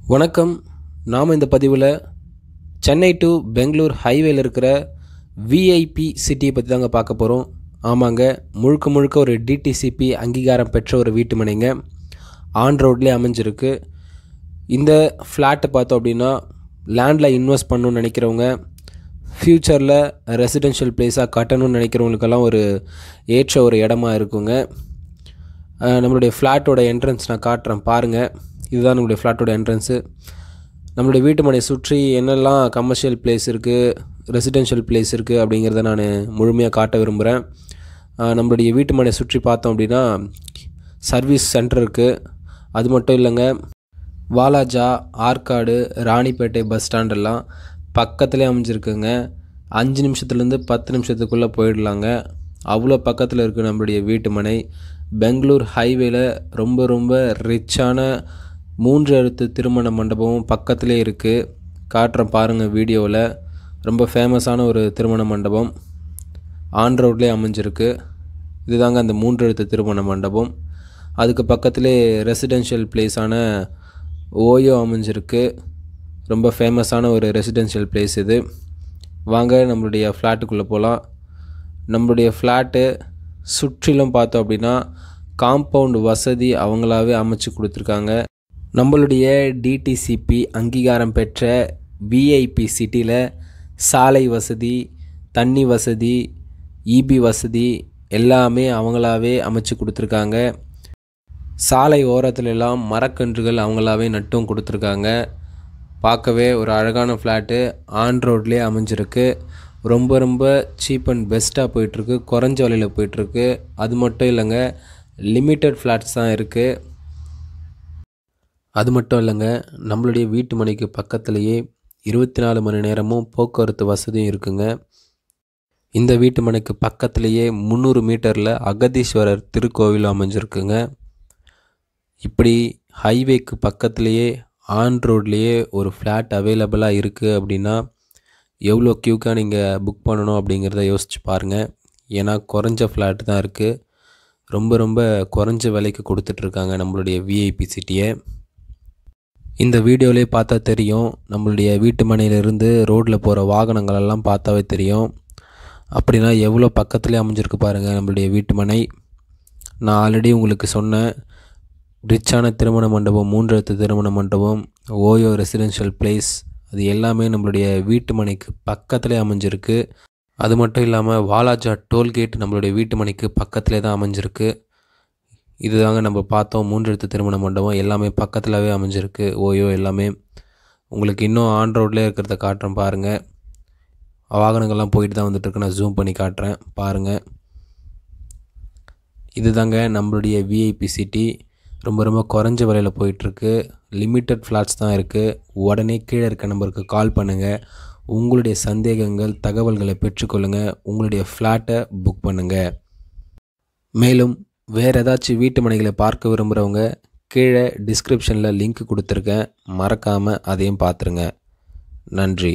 வணக்கம். நாம் இந்த பதிவில் சென்னை டு பெங்களூர் ஹைவேல இருக்கிற விஐபி சிட்டியை பற்றி தாங்க பார்க்க போகிறோம். ஆமாங்க, முழுக்க முழுக்க ஒரு டிடிசிபி அங்கீகாரம் பெற்ற ஒரு வீட்டு மனைங்க ஆன் ரோட்லேயே அமைஞ்சிருக்கு. இந்த ஃப்ளாட்டை பார்த்தோம் அப்படின்னா லேண்டில் இன்வெஸ்ட் பண்ணணும்னு நினைக்கிறவங்க, ஃப்யூச்சரில் ரெசிடென்ஷியல் பிளேஸாக கட்டணும்னு நினைக்கிறவங்களுக்கெல்லாம் ஒரு ஏற்ற ஒரு இடமா இருக்குங்க. நம்மளுடைய ஃப்ளாட்டோட என்ட்ரன்ஸ் நான் காட்டுறேன் பாருங்கள். இதுதான் நம்மளுடைய ஃப்ளாட்டோட என்ட்ரன்ஸு. நம்மளுடைய வீட்டு மனையை சுற்றி என்னெல்லாம் கமர்ஷியல் பிளேஸ் இருக்குது, ரெசிடென்ஷியல் பிளேஸ் இருக்குது அப்படிங்கிறத நான் முழுமையாக காட்ட விரும்புகிறேன். நம்மளுடைய வீட்டு மனையை சுற்றி பார்த்தோம் அப்படின்னா சர்வீஸ் சென்டர் இருக்குது. அது மட்டும் இல்லைங்க, வாலாஜா, ஆற்காடு, ராணிப்பேட்டை பஸ் ஸ்டாண்டெல்லாம் பக்கத்துலேயே அமைஞ்சிருக்குங்க. 5 நிமிஷத்துலேருந்து 10 நிமிஷத்துக்குள்ளே போயிடலாங்க. அவ்வளோ பக்கத்தில் இருக்குது நம்மளுடைய வீட்டு மனை. பெங்களூர் ஹைவேல ரொம்ப ரிச்சான 3 எழுத்து திருமண மண்டபமும் பக்கத்திலே இருக்குது. காட்டுறேன் பாருங்கள் வீடியோவில். ரொம்ப ஃபேமஸான ஒரு திருமண மண்டபம் ஆன் ரோட்லேயே அமைஞ்சிருக்கு. இதுதாங்க அந்த 3 எழுத்து திருமண மண்டபம். அதுக்கு பக்கத்திலே ரெசிடென்ஷியல் பிளேஸான ஓயோ அமைஞ்சிருக்கு. ரொம்ப ஃபேமஸான ஒரு ரெசிடென்ஷியல் பிளேஸ் இது. வாங்க நம்மளுடைய ஃப்ளாட்டுக்குள்ளே போகலாம். நம்மளுடைய ஃப்ளாட்டு சுற்றிலும் பார்த்தோம் அப்படின்னா காம்பவுண்ட் வசதி அவங்களாவே அமைச்சு கொடுத்துருக்காங்க. நம்மளுடைய டிடிசிபி அங்கீகாரம் பெற்ற விஐபி சிட்டியில் சாலை வசதி, தண்ணி வசதி, இபி வசதி எல்லாமே அவங்களாவே அமைச்சு கொடுத்துருக்காங்க. சாலை ஓரத்துலலாம் மரக்கன்றுகள் அவங்களாவே நட்டும் கொடுத்துருக்காங்க. பார்க்கவே ஒரு அழகான ஃப்ளாட்டு ஆன் ரோட்லேயே அமைஞ்சிருக்கு. ரொம்ப சீப் அண்ட் பெஸ்ட்டாக போயிட்டுருக்கு, குறைஞ்ச விலையில் போயிட்டுருக்கு. அது மட்டும் இல்லைங்க, லிமிட்டட் ஃப்ளாட்ஸ் தான் இருக்குது. அது மட்டும் இல்லைங்க, நம்மளுடைய வீட்டு மனைக்கு பக்கத்துலேயே 24 மணி நேரமும் போக்குவரத்து வசதியும் இருக்குங்க. இந்த வீட்டு மனைக்கு பக்கத்துலேயே 300 மீட்டரில் அகதீஸ்வரர் திருக்கோவில் அமைஞ்சிருக்குங்க. இப்படி ஹைவேக்கு பக்கத்துலேயே ஆன் ரோட்லேயே ஒரு ஃப்ளாட் அவைலபிளாக இருக்குது அப்படின்னா எவ்வளோ க்யூக்காக நீங்கள் புக் பண்ணணும் அப்படிங்கிறத யோசிச்சு பாருங்கள். ஏன்னா குறைஞ்ச ஃப்ளாட் தான் இருக்குது. ரொம்ப குறைஞ்ச விலைக்கு கொடுத்துட்ருக்காங்க நம்மளுடைய விஐபி சிட்டியை. இந்த வீடியோவிலே பார்த்தா தெரியும், நம்மளுடைய வீட்டு மனையிலிருந்து ரோட்டில் போகிற வாகனங்களெல்லாம் பார்த்தாவே தெரியும். அப்படின்னா எவ்வளோ பக்கத்துலேயே அமைஞ்சிருக்கு பாருங்கள் நம்மளுடைய வீட்டு மனை. நான் ஆல்ரெடி உங்களுக்கு சொன்னேன், ரிச்சான திருமண மண்டபம், 3 எழுத்து திருமண மண்டபம், ஓயோ ரெசிடென்ஷியல் பிளேஸ், அது எல்லாமே நம்மளுடைய வீட்டு மனைக்கு பக்கத்துலேயே அமைஞ்சிருக்கு. அது மட்டும் இல்லாமல் வாலாஜா டோல்கேட் நம்மளுடைய வீட்டு மனைக்கு பக்கத்துலேயே தான் அமைஞ்சிருக்கு. இதுதாங்க நம்ம பார்த்தோம் 3 எழுத்து திருமண மண்டபம், எல்லாமே பக்கத்துலவே அமைஞ்சிருக்கு. ஓயோ எல்லாமே உங்களுக்கு இன்னும் ஆன் ரோட்லேயே இருக்கிறத காட்டுறேன் பாருங்கள். வாகனங்கள்லாம் போயிட்டு தான் வந்துட்டுருக்கு. நான் ஜூம் பண்ணி காட்டுறேன் பாருங்கள். இதுதாங்க நம்மளுடைய விஐபி சிட்டி. ரொம்ப குறைஞ்ச விலையில் போயிட்டுருக்கு. லிமிட்டட் ஃப்ளாட்ஸ் தான் இருக்குது. உடனே கீழே இருக்க நம்பருக்கு கால் பண்ணுங்கள். உங்களுடைய சந்தேகங்கள், தகவல்களை பெற்றுக்கொள்ளுங்கள். உங்களுடைய ஃப்ளாட்டை புக் பண்ணுங்கள். மேலும் வேறு ஏதாச்சும் வீட்டு மனைகளை பார்க்க விரும்புகிறவங்க கீழே டிஸ்கிரிப்ஷனில் லிங்க் கொடுத்துருக்கேன். மறக்காமல் அதையும் பார்த்துருங்க. நன்றி.